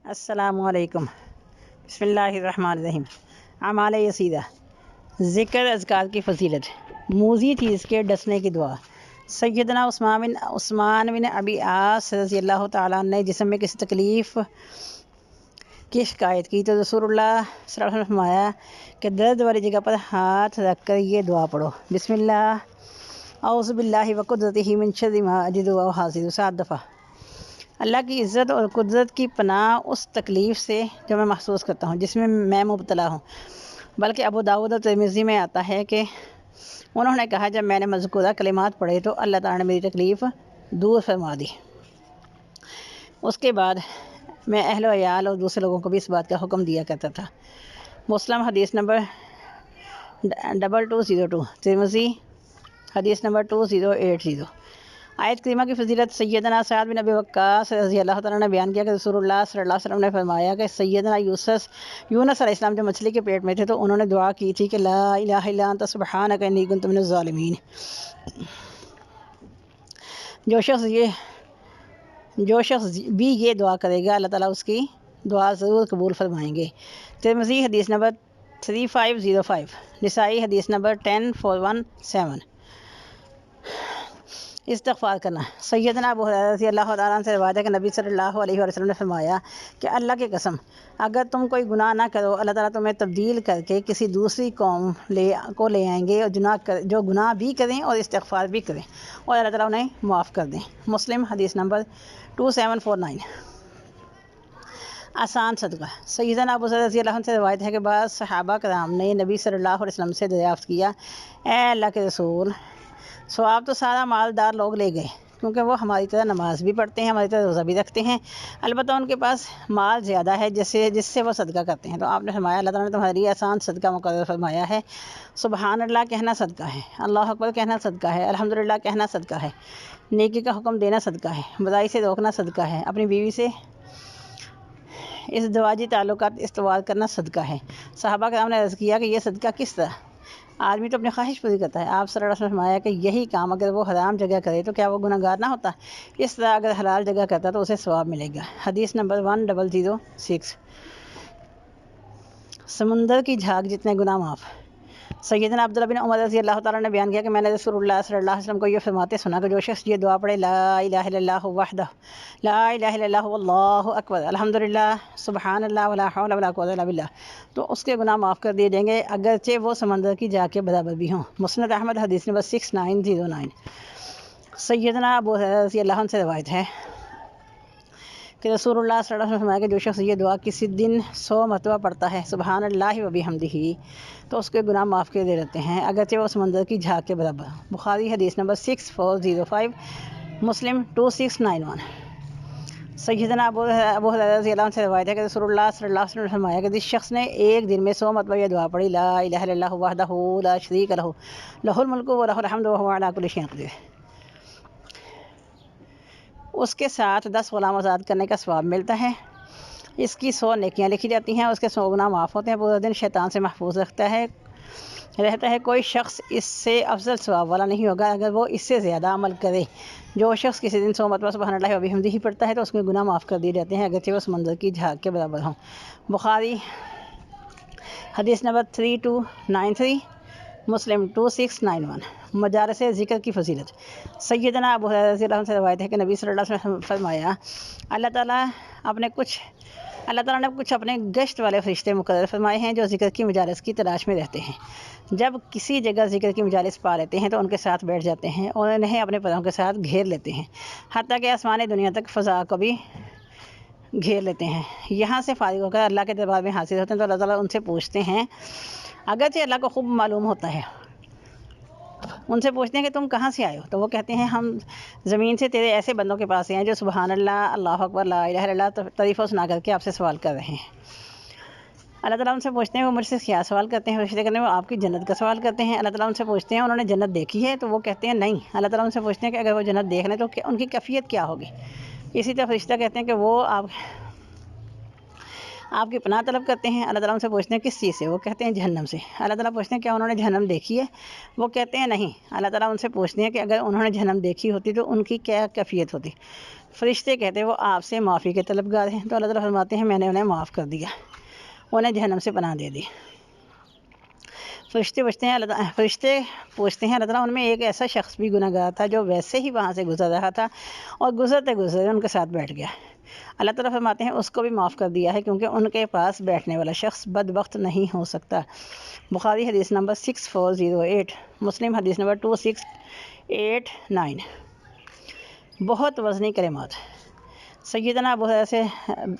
السلام علیکم۔ بسم اللہ الرحمن الرحیم۔ اعمال یسیرہ، ذکر اذکار کی فضیلت، موذی چیز کے ڈسنے کی دعا۔ سیدنا عثمان بن ابی عاص رضی اللہ تعالیٰ عنہ نے جسم میں کسی تکلیف کی شکایت کی تو رسول اللہ صلی اللہ علیہ وسلم نے فرمایا کہ درد والی جگہ پر ہاتھ رکھ کر یہ دعا پڑھو، بسم اللہ اعوذ باللہ وقدرتہ من شر ما اجد واحاذر، 7 دفعہ۔ اللہ کی عزت اور قدرت کی پناہ اس تکلیف سے جو میں محسوس کرتا ہوں، جس میں میں مبتلا ہوں۔ بلکہ ابو داؤد اور ترمذی میں آتا ہے کہ انہوں نے کہا جب میں نے مذکورہ کلمات پڑھے تو اللہ تعالیٰ نے میری تکلیف دور فرما دی۔ اس کے بعد میں اہل و عیال اور دوسرے لوگوں کو بھی اس بات کا حکم دیا کرتا تھا۔ مسلم حدیث نمبر 2202، ترمذی حدیث نمبر 2080۔ آیت کریمہ کی فضیلت، سیدنا سعد بن ابی وقاص رضی اللہ تعالیٰ نے بیان کیا کہ رسول اللہ صلی اللہ علیہ وسلم نے فرمایا کہ سیدنا یونس علیہ السلام جو مچھلی کے پیٹ میں تھے تو انہوں نے دعا کی تھی کہ لا الہ الا انت سبحانک انی کنت من الظالمین۔ جو شخص بھی یہ دعا کرے گا اللہ تعالیٰ اس کی دعا ضرور قبول فرمائیں گے۔ ترمذی حدیث نمبر 3505، نسائی حدیث نمبر 10417۔ استغفار کرنا، سیدنا ابو ہریرہ رضی اللہ تعالیٰ عنہ سے روایت ہے کہ نبی صلی اللہ علیہ وسلم نے فرمایا کہ اللہ کی قسم اگر تم کوئی گناہ نہ کرو اللہ تعالیٰ تمہیں تبدیل کر کے کسی دوسری قوم کو لے آئیں گے اور جو گناہ بھی کریں اور استغفار بھی کریں اور اللہ تعالیٰ انہیں معاف کر دیں۔ مسلم حدیث نمبر 2749۔ آسان صدقہ، سیدنا ابو ذر رضی اللہ عنہ سے روایت ہے کہ بعض صحابہ کرام نے نبی صلی اللہ علیہ وسلم سے دریافت کیا، اے اللہ کے رسول، آپ تو سارا مالدار لوگ لے گئے کیونکہ وہ ہماری طرح نماز بھی پڑھتے ہیں، ہماری طرح روزہ بھی رکھتے ہیں، البتہ ان کے پاس مال زیادہ ہے جس سے وہ صدقہ کرتے ہیں۔ تو آپ نے فرمایا اللہ تعالیٰ نے تمہاری آسان صدقہ مقرر فرمایا ہے، سبحان اللہ کہنا صدقہ ہے، اللہ اکبر کہنا صدقہ ہے، الحمدللہ کہنا صدقہ ہے، نیکی کا حکم دینا صدقہ ہے، برائی سے روکنا صدقہ ہے، اپنی بیوی سے ازدواجی تعلقات استوار کرنا صدقہ ہے۔ صحابہ کرام نے عرض کیا کہ یہ صدقہ کس طرح؟ آدمی تو اپنی خواہش پوری کرتا ہے۔ آپ صلی اللہ علیہ وسلم نے فرمایا کہ یہی کام اگر وہ حرام جگہ کرے تو کیا وہ گناہ گار نہ ہوتا؟ اس طرح اگر حلال جگہ کرتا تو اسے ثواب ملے گا۔ حدیث نمبر 1006۔ سمندر کی جھاگ جتنے گناہ معاف، سیدنا عبداللہ بن عمر رضی اللہ تعالیٰ نے بیان کیا کہ میں نے رسول اللہ صلی اللہ علیہ وسلم کو یہ فرماتے سنا کہ جو شخص یہ دعا پڑھے لا الہ الا اللہ وحدہ لا الہ الا اللہ واللہ اکبر الحمدللہ سبحان اللہ ولا حول ولا قوۃ الا باللہ، تو اس کے گناہ معاف کر دیے جائیں گے اگرچہ وہ سمندر کی جھاگ کے برابر بھی ہوں۔ مسند احمد حدیث نمبر 6909۔ سیدنا ابو ہریرہ رضی اللہ عنہ سے روایت ہے کہ رسول اللہ صلی اللہ علیہ وسلم نے فرمایا کہ جو شخص یہ دعا کسی دن 100 مرتبہ پڑھتا ہے سبحان اللہ و بحمدہ تو اس کے گناہ معاف کر دے رہتے ہیں اگرچہ وہ سمندر کی جھاگ کے برابر۔ بخاری حدیث نمبر 6405، مسلم 2691۔ سیدنا ابو ہریرہ رضی اللہ عنہ سے روایت ہے کہ رسول اللہ صلی اللہ علیہ وسلم نے فرمایا کہ جس شخص نے ایک دن میں 100 مرتبہ یہ دعا پڑھی لا الہ الا اللہ وحدہ لا شریک لہ لہ الملک و لہ الحمد وہو علی کل شیء قدیر، اس کے ساتھ 10 غلام آزاد کرنے کا ثواب ملتا ہے، اس کی 100 نیکیاں لکھی جاتی ہیں، اس کے 100 گناہ معاف ہوتے ہیں، پورا دن شیطان سے محفوظ رہتا ہے۔ کوئی شخص اس سے افضل ثواب والا نہیں ہوگا اگر وہ اس سے زیادہ عمل کرے۔ جو شخص کسی دن 100 مرتبہ سبحان اللہ و بحمدہ ہی پڑھتا ہے تو اس کے گناہ معاف کر دیے جاتے ہیں اگرچہ وہ سمندر کی جھاگ کے برابر ہوں۔ بخاری حدیث نمبر 3293، مسلم 2691۔ مجالس ذکر کی فضیلت، سیدنا ابو ہریرہ رضی اللہ عنہ سے روایت ہے کہ نبی صلی اللہ علیہ وسلم نے فرمایا اللہ تعالیٰ نے کچھ اپنے گشت والے فرشتے مقرر فرمائے ہیں جو ذکر کی مجالس کی تلاش میں رہتے ہیں، جب کسی جگہ ذکر کی مجالس پا لیتے ہیں تو ان کے ساتھ بیٹھ جاتے ہیں اور انہیں اپنے پروں کے ساتھ گھیر لیتے ہیں، حتیٰ کہ آسمان دنیا تک فضا کو بھی گھیر لیتے ہیں۔ یہاں سے فارغ ہو کر اللہ کے دربار میں حاضر ہوتے ہیں تو اللہ تعالیٰ ان سے پوچھتے ہیں، اگرچہ اللہ کو خوب معلوم ہوتا ہے، ان سے پوچھتے ہیں کہ تم کہاں سے آئے ہو؟ تو وہ کہتے ہیں ہم زمین سے تیرے ایسے بندوں کے پاس ہیں جو سبحان اللہ اللہ اکبر لا الہ الا اللہ تعریف و ثنا کر کے آپ سے سوال کر رہے ہیں۔ اللہ تعالیٰ ان سے پوچھتے ہیں وہ مجھ سے کیا سوال کرتے ہیں؟ فرشتے کہتے ہیں وہ آپ کی جنت کا سوال کرتے ہیں۔ اللہ تعالیٰ ان سے پوچھتے ہیں انہوں نے جنت دیکھی ہے؟ تو وہ کہتے ہیں نہیں۔ اللہ تعالیٰ ان سے پوچھتے ہیں کہ اگر وہ جنت دیکھ لیں تو ان کی کیفیت کیا ہوگی؟ اسی طرح فرشتہ کہتے ہیں کہ وہ آپ کی پناہ طلب کرتے ہیں، اللہ تعالیٰ ان سے پوچھتے ہیں کس چیز سے، وہ کہتے ہیں جہنم سے۔ اللہ تعالیٰ پوچھتے ہیں کیا انہوں نے جہنم دیکھی ہے، وہ کہتے ہیں نہیں۔ اللہ تعالیٰ ان سے پوچھتے ہیں کہ اگر انہوں نے جہنم دیکھی ہوتی تو ان کی کیا کیفیت ہوتی۔ فرشتے کہتے ہیں وہ آپ سے معافی کے طلبگار ہیں، تو اللہ تعالیٰ فرماتے ہیں میں نے انہیں معاف کر دیا، انہیں جہنم سے پناہ دے دی۔ فرشتے پوچھتے ہیں اللہ تعالیٰ ان میں ایک ایسا شخص بھی گناہ گار تھا جو ویسے ہی وہاں سے گزر رہا تھا اور گزرتے گزرتے ان کے ساتھ بیٹھ گیا۔ اللہ تعالیٰ فرماتے ہیں اس کو بھی معاف کر دیا ہے کیونکہ ان کے پاس بیٹھنے والا شخص بدبخت نہیں ہو سکتا۔ بخاری حدیث نمبر 6408، مسلم حدیث نمبر 2689۔ بہت وزنی کلمات۔ سیدنا ابو ہریرہ سے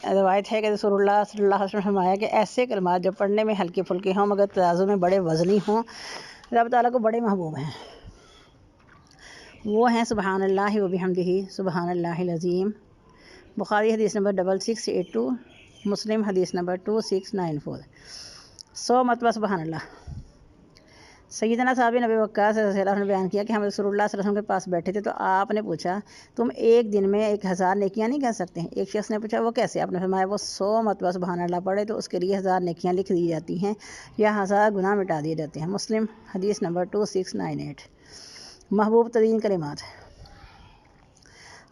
روایت ہے کہ رسول اللہ صلی اللہ علیہ وسلم نے فرمایا کہ ایسے کلمات جو پڑھنے میں ہلکے پھلکے ہوں مگر ترازو میں بڑے وزنی ہوں، رب تعالیٰ کو بڑے محبوب ہیں۔ وہ ہیں سبحان اللہ و بحمدہ، سبحان اللہ العظیم۔ بخاری حدیث نمبر 6682، مسلم حدیث نمبر 2694۔ 100 مرتبہ سبحان اللہ۔ سیدنا صحابی نبی وقاص رضی اللہ عنہ نے بیان کیا کہ ہم رسول اللہ صلی اللہ علیہ وسلم کے پاس بیٹھے تھے تو آپ نے پوچھا تم ایک دن میں 1000 نیکیاں نہیں کر سکتے؟ ایک شخص نے پوچھا وہ کیسے؟ آپ نے فرمایا وہ 100 مرتبہ سبحان اللہ پڑھے تو اس کے لیے 1000 نیکیاں لکھ دی جاتی ہیں یا 1000 گناہ مٹا دیے جاتے ہیں۔ مسلم حدیث نمبر 2698۔ محبوب ترین کلمات۔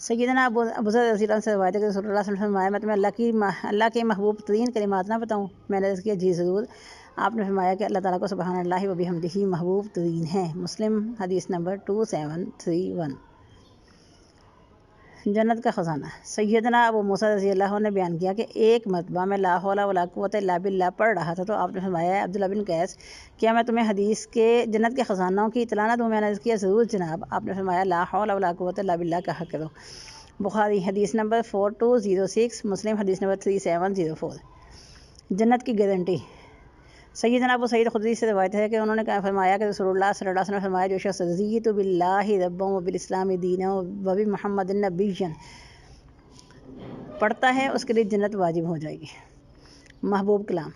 سیدنا ابو ذر رضی اللہ عنہ سے روایت ہے کہ رسول اللہ صلی اللہ علیہ وسلم نے فرمایا میں تمہیں اللہ کے محبوب ترین کلمات نہ بتاؤں؟ میں نے عرض کیا جی ضرور۔ آپ نے فرمایا کہ اللہ تعالیٰ کو سبحان اللہ و بحمدہ محبوب ترین ہے۔ مسلم حدیث نمبر 2731۔ جنت کا خزانہ۔ سیدنا ابو موسیٰ رضی اللہ عنہ نے بیان کیا کہ ایک مرتبہ میں لا حول ولا قوت الا باللہ پڑھ رہا تھا تو آپ نے فرمایا عبداللہ بن قیس کیا میں تمہیں حدیث کے جنت کے خزانوں کی اطلاع نہ دوں؟ میں نے عرض کیا ضرور جناب۔ آپ نے فرمایا لا حول ولا قوت الا باللہ کہا کرو۔ بخاری حدیث نمبر 4206، مسلم حدیث نمبر 3704۔ جنت کی گارنٹی۔ سیدنا ابو سعید خدری سے روایت ہے کہ انہوں نے فرمایا کہ رسول اللہ صلی اللہ علیہ وسلم نے فرمایا جو شخص رضیت باللہ ربا وبالاسلام دینا وبمحمد نبیا پڑھتا ہے اس کے لیے جنت واجب ہو جائے گی۔ محبوب کلام۔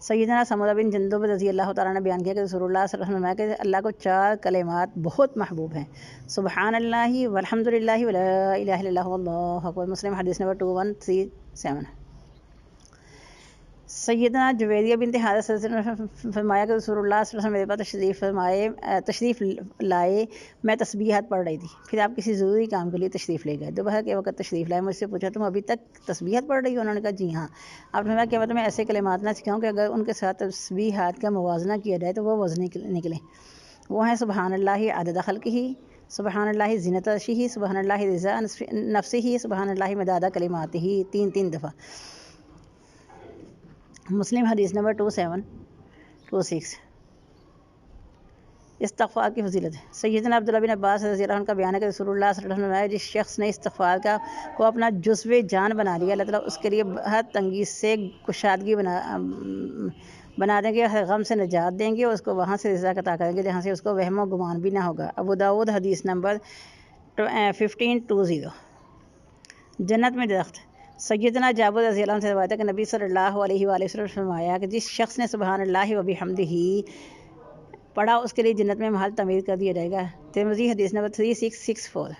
سیدنا سمرہ بن جندب رضی اللہ تعالیٰ نے بیان کیا کہ رسول اللہ صلی اللہ علیہ وسلم نے فرمایا کہ اللہ کو 4 کلمات بہت محبوب ہیں، سبحان اللہ والحمد للہ ولا الہ الا اللہ واللہ اکبر۔ مسلم حدیث نمبر 2137۔ سیدنا جویریہ بنت حارث نے فرمایا کہ رسول اللہ صلی اللہ علیہ وسلم میرے پاس تشریف لائے، میں تسبیحات پڑھ رہی تھی، پھر آپ کسی ضروری کام کے لیے تشریف لے گئے، دوپہر کے وقت تشریف لائے، مجھ سے پوچھا تم ابھی تک تسبیحات پڑھ رہی ہو؟ انہوں نے کہا جی ہاں۔ آپ نے فرمایا کہ میں تمہیں ایسے کلمات نہ سکھاؤں کہ اگر ان کے ساتھ تسبیحات کا موازنہ کیا جائے تو وہ وزنی نکلیں؟ وہ ہیں سبحان اللہ عدد خلقہ، سبحان اللہ زینت عرشہ، سبحان اللہ رضا نفسہ، سبحان اللہ مداد کلماتہ، 3 دفعہ۔ مسلم حدیث نمبر 2726۔ استغفار کی فضیلت۔ سیدنا عبداللہ بن عباس رضی اللہ عنہ کا بیان ہے کہ رسول اللہ صلی اللہ علیہ وسلم نے جس شخص نے استغفار کو اپنا جزو جان بنا لیا اللہ تعالیٰ اس کے لیے ہر تنگی سے کشادگی بنا دیں گے، ہر غم سے نجات دیں گے اور اس کو وہاں سے رضا عطا کریں گے جہاں سے اس کو وہم و گمان بھی نہ ہوگا۔ ابو داؤد حدیث نمبر 1520۔ جنت میں درخت۔ سیدنا جابر رضی اللہ عنہ سے روایت ہے کہ نبی صلی اللہ علیہ وآلہ وسلم نے فرمایا کہ جس شخص نے سبحان اللہ و بحمدہ پڑھا اس کے لیے جنت میں محل تعمیر کر دیا جائے گا۔ ترمذی حدیث نمبر 3664۔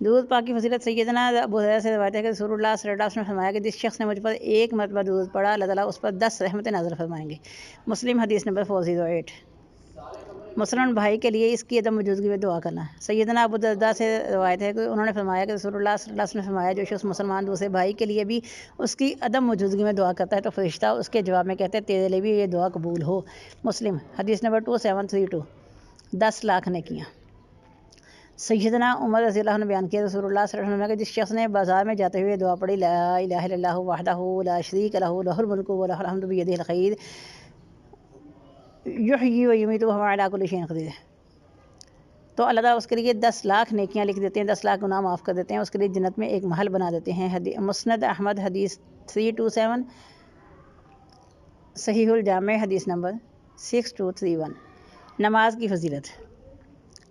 درود پاک کی فضیلت۔ سیدنا ابو ہریرہ سے روایت ہے کہ رسول اللہ صلی اللہ علیہ وسلم نے فرمایا کہ جس شخص نے مجھ پر ایک مرتبہ درود پڑھا اللہ تعالیٰ اس پر 10 رحمتیں نازل فرمائیں گے۔ مسلم حدیث نمبر 408۔ مسلمان بھائی کے لیے اس کی عدم موجودگی میں دعا کرنا۔ سیدنا ابو درداء سے روایت ہے کہ انہوں نے فرمایا کہ رسول اللہ صلی اللہ علیہ وسلم نے فرمایا جو شخص مسلمان دوسرے بھائی کے لیے بھی اس کی عدم موجودگی میں دعا کرتا ہے تو فرشتہ اس کے جواب میں کہتے ہیں تیرے لیے بھی یہ دعا قبول ہو۔ مسلم حدیث نمبر 2732۔ 10 لاکھ نیکیاں۔ سیدنا عمر رضی اللہ عنہ نے بیان کیا رسول اللہ صلی اللہ علیہ وسلم کہ جس شخص نے بازار میں جاتے ہوئے دعا پڑھی لا الہ الا اللہ وحدہ لا شریک لہ لہ الملک و لہ الحمد بیدہ الخیر یحیی و یمیت وہو علی کل شیء قدیر، تو اللہ تعالیٰ اس کے لیے 10 لاکھ نیکیاں لکھ دیتے ہیں، 10 لاکھ گناہ معاف کر دیتے ہیں، اس کے لیے جنت میں ایک محل بنا دیتے ہیں۔ مسند احمد حدیث 327۔ صحیح الجامع حدیث نمبر 6231۔ نماز کی فضیلت۔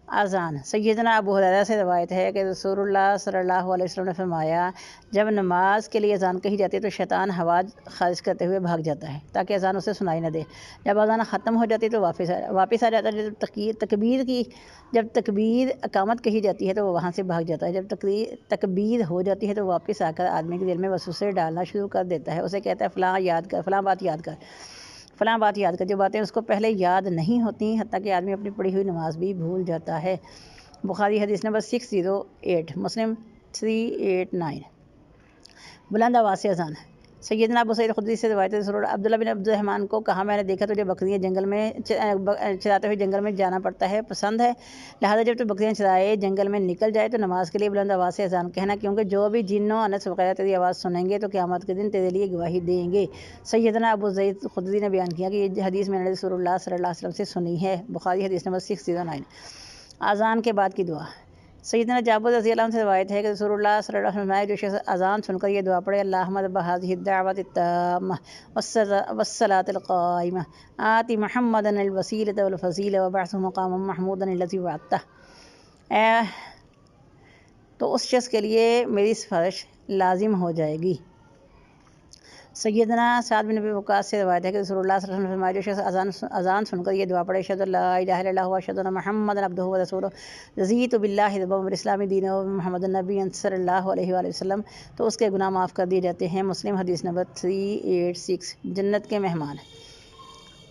اذان سیدنا ابو ہریرہ سے روایت ہے کہ رسول اللہ صلی اللہ علیہ وسلم نے فرمایا جب نماز کے لیے اذان کہی جاتی ہے تو شیطان ہوا خارج کرتے ہوئے بھاگ جاتا ہے تاکہ اذان اسے سنائی نہ دے. جب اذان ختم ہو جاتی ہے تو واپس آ جاتا ہے. جب تکبیر اقامت کہی جاتی ہے تو وہ وہاں سے بھاگ جاتا ہے. جب تکبیر ہو جاتی ہے تو واپس آ کر آدمی کے دل میں وسوسے ڈالنا شروع کر دیتا ہے. اسے کہتا ہے فلاں بات یاد کر. جو باتیں اس کو پہلے یاد نہیں ہوتی حتیٰ کہ آدمی اپنی پڑھی ہوئی نماز بھی بھول جاتا ہے. بخاری حدیث نمبر 608، مسلم 389. بلند آواز سے اذان سیدنا ابو سعید خدری سے روایت ہے عبداللہ بن عبد الرحمن کو کہا میں نے دیکھا تجھے بکریاں جنگل میں چراتے ہوئے جنگل میں جانا پڑتا ہے پسند ہے، لہٰذا جب تو بکریاں چرائے جنگل میں نکل جائے تو نماز کے لیے بلند آواز سے اذان کہنا، کیونکہ جو بھی جن و انس وغیرہ تیری آواز سنیں گے تو قیامت کے دن تیرے لیے گواہی دیں گے. سیدنا ابو سعید خدری نے بیان کیا کہ یہ حدیث میں نے رسول اللہ صلی اللہ علیہ وسلم سے سنی ہے. بخاری حدیث نمبر 609. اذان کے بعد کی دعا سیدنا جابر رضی اللہ عنہ سے روایت ہے کہ رسول اللہ صلی اللہ علیہ وسلم نے جو شخص اذان سن کر یہ دعا پڑھے اللہم رب هذه الدعوة التامة والصلاة القائمة آت محمدا الوسیلة والفضیلة وابعثه مقاما محمودا الذی وعدته، تو اس شخص کے لیے میری سفارش لازم ہو جائے گی. سیدنا سعد بن ابی وقاص سے روایت ہے کہ رسول اللہ صلی اللہ علیہ وسلم نے جو شخص اذان سن کر یہ دعا پڑھے اشہد ان لا الہ الا اللہ واشہد ان محمدا عبدہ ورسولہ رضیت باللہ ربا وبالاسلام دینا وبمحمد النبی صلی اللہ علیہ وآلہ وسلم، تو اس کے گناہ معاف کر دیے جاتے ہیں. مسلم حدیث نمبر 386. جنت کے مہمان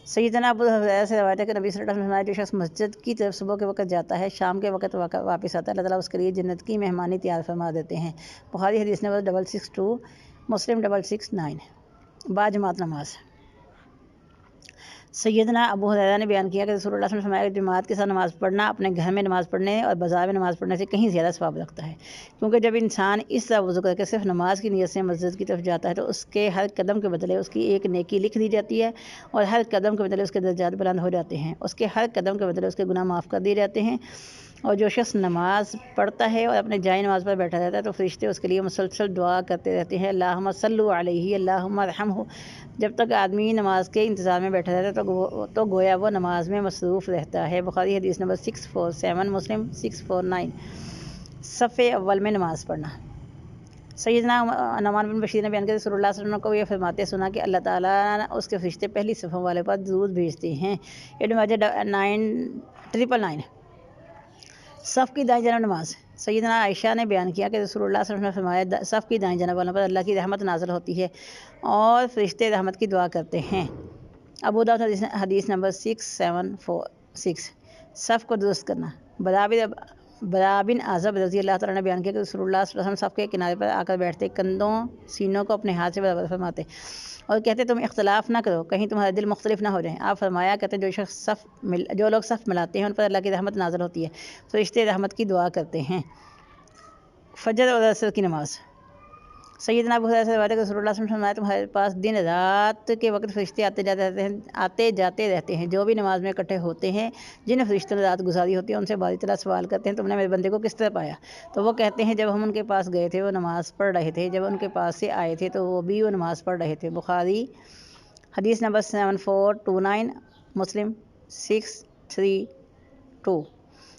سیدنا ابو ہریرہ سے روایت ہے کہ نبی صلی اللہ علیہ وسلم نے جو شخص مسجد کی طرف صبح کے وقت جاتا ہے شام کے وقت واپس آتا ہے اللہ تعالیٰ اس کے لیے جنت کی مہمانی تیار فرما دیتے ہیں. بخاری حدیث نمبر 662، مسلم 669. باجماعت نماز سیدنا ابو ہریرہ نے بیان کیا کہ رسول اللہ صلی اللہ علیہ وسلم نے جماعت کے ساتھ نماز پڑھنا اپنے گھر میں نماز پڑھنے اور بازار میں نماز پڑھنے سے کہیں زیادہ ثواب رکھتا ہے، کیونکہ جب انسان اس طرح وضو کر کے صرف نماز کی نیت سے مسجد کی طرف جاتا ہے تو اس کے ہر قدم کے بدلے اس کی ایک نیکی لکھ دی جاتی ہے اور ہر قدم کے بدلے اس کے درجات بلند ہو جاتے ہیں. اس کے ہر قدم کے بدلے اس کے گناہ معاف کر دیے جاتے ہیں. اور جو شخص نماز پڑھتا ہے اور اپنے جائے نماز پر بیٹھا رہتا ہے تو فرشتے اس کے لیے مسلسل دعا کرتے رہتے ہیں اللہم صلی علیہ اللہم ارحمہ. جب تک آدمی نماز کے انتظار میں بیٹھا رہتا ہے تو گویا وہ نماز میں مصروف رہتا ہے. بخاری حدیث نمبر 647، مسلم 649. صف اول میں نماز پڑھنا سیدنا نعمان بن بشیر نے بیان کیا رسول اللہ صلی اللہ علیہ وسلم کو یہ فرماتے سنا کہ اللہ تعالیٰ اس کے فرشتے پہلی صفوں والے پر درود بھیجتے ہیں. ابن ماجہ 999. صف کی دائیں جانب نماز سیدنا عائشہ نے بیان کیا کہ رسول اللہ صلی اللہ علیہ وسلم نے فرمایا صف کی دائیں جانب والوں پر اللہ کی رحمت نازل ہوتی ہے اور فرشتے رحمت کی دعا کرتے ہیں. ابو داؤد حدیث نمبر 676. صف کو درست کرنا برا بن عازب رضی اللہ تعالیٰ نے بیان کیا کہ رسول اللہ صلی اللہ علیہ وسلم صف کے کنارے پر آ کر بیٹھتے، کندھوں سینوں کو اپنے ہاتھ سے برابر فرماتے اور کہتے تم اختلاف نہ کرو کہیں تمہارے دل مختلف نہ ہو جائیں. آپ فرمایا کرتے جو لوگ صف ملاتے ہیں ان پر اللہ کی رحمت نازل ہوتی ہے، فرشتے رحمت کی دعا کرتے ہیں. فجر اور عصر کی نماز سیدنا ابو ہریرہ سے روایت ہے کہ رسول اللہ صلی اللہ علیہ وسلم نے تمہارے پاس دن رات کے وقت فرشتے آتے جاتے رہتے ہیں. جو بھی نماز میں اکٹھے ہوتے ہیں جن فرشتوں نے رات گزاری ہوتی ہے ان سے باری طرح سوال کرتے ہیں تم نے میرے بندے کو کس طرح پایا؟ تو وہ کہتے ہیں جب ہم ان کے پاس گئے تھے وہ نماز پڑھ رہے تھے، جب ان کے پاس سے آئے تھے تو وہ بھی وہ نماز پڑھ رہے تھے. بخاری حدیث نمبر 7429، مسلم 632.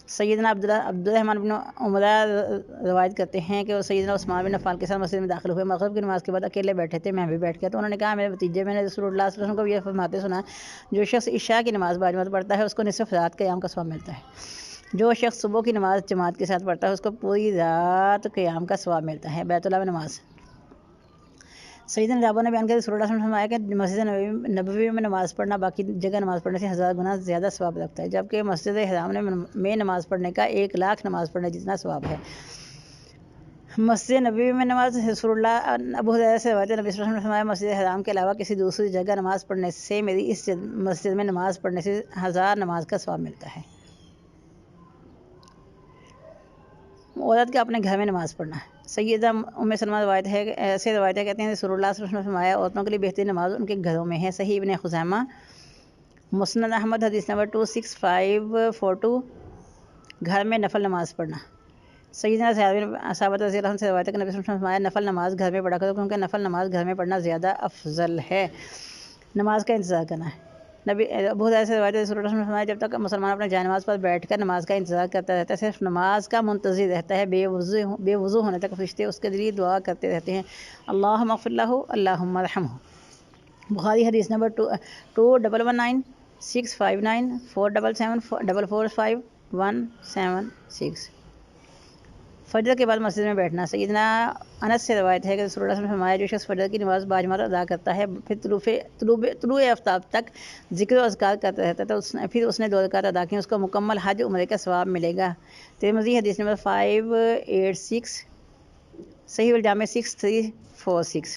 سیدنا عبد الرحمن بن عمر روایت کرتے ہیں کہ وہ سیدنا عثمان بن عفان کے ساتھ مسجد میں داخل ہوئے. مغرب کی نماز کے بعد اکیلے بیٹھے تھے، میں بھی بیٹھ گیا تو انہوں نے کہا میرے بھتیجے میں نے رسول اللہ صلی اللہ علیہ وسلم کو یہ فرماتے سنا جو شخص عشاء کی نماز باجماعت پڑھتا ہے اس کو نصف رات قیام کا ثواب ملتا ہے، جو شخص صبح کی نماز جماعت کے ساتھ پڑھتا ہے اس کو پوری رات قیام کا ثواب ملتا ہے. بیت اللہ میں نماز سیدنا جابر نے بیان کیا رسول اللہ صلی اللہ علیہ وسلم نے فرمایا کہ مسجد نبوی میں نماز پڑھنا باقی جگہ نماز پڑھنے سے 1000 گنا زیادہ ثواب رکھتا ہے، جبکہ مسجد حرام میں نماز پڑھنے کا 1,00,000 نماز پڑھنے جتنا ثواب ہے. مسجد نبوی میں نماز رسول اللہ ابو ہریرہ سے روایت ہے نبی صلی اللہ علیہ وسلم نے فرمایا مسجد حرام کے علاوہ کسی دوسری جگہ نماز پڑھنے سے میری اس مسجد میں نماز پڑھنے سے 1000 نماز کا ثواب ملتا ہے. عورت کا اپنے گھر میں نماز پڑھنا سیدہ ام سلمہ روایت ہے ایسے روایتیں کہتے ہیں رسول اللہ صلی اللہ علیہ وسلم نے فرمایا عورتوں کے لیے بہترین نماز ان کے گھروں میں ہے. صحیح ابن خزیمہ، مسند احمد حدیث نمبر 26542. گھر میں نفل نماز پڑھنا سیدنا صحابہ رضی اللہ عنہ سے روایت ہے کہ نبی صلی اللہ علیہ وسلم نے فرمایا نفل نماز گھر میں پڑھا کرو کیونکہ نفل نماز گھر میں پڑھنا زیادہ افضل ہے. نماز کا انتظار کرنا ہے نبی ابو حریرہ سے روایت ہے رسول اللہ صلی اللہ علیہ وسلم نے فرمایا جب تک مسلمان اپنے جائے نماز پر بیٹھ کر نماز کا انتظار کرتا رہتا ہے صرف نماز کا منتظر رہتا ہے، بے وضو ہونے تک فرشتے اس کے ذریعے دعا کرتے رہتے ہیں اللہم اغفر لہ اللہم ارحمہ۔ بخاری حدیث نمبر 2119 659 477 445 176۔ فجر کے بعد مسجد میں بیٹھنا۔ سیدنا انس سے روایت ہے کہ رسول اللہ صلی اللہ علیہ وسلم نے فرمایا جو شخص فجر کی نماز باجماعت ادا کرتا ہے پھر طلوع آفتاب تک ذکر و اذکار کرتا رہتا ہے پھر اس نے 2 رکعت ادا کی، اس کو مکمل حج عمرے کا ثواب ملے گا۔ ترمذی حدیث نمبر 586، صحیح الجامع 6346۔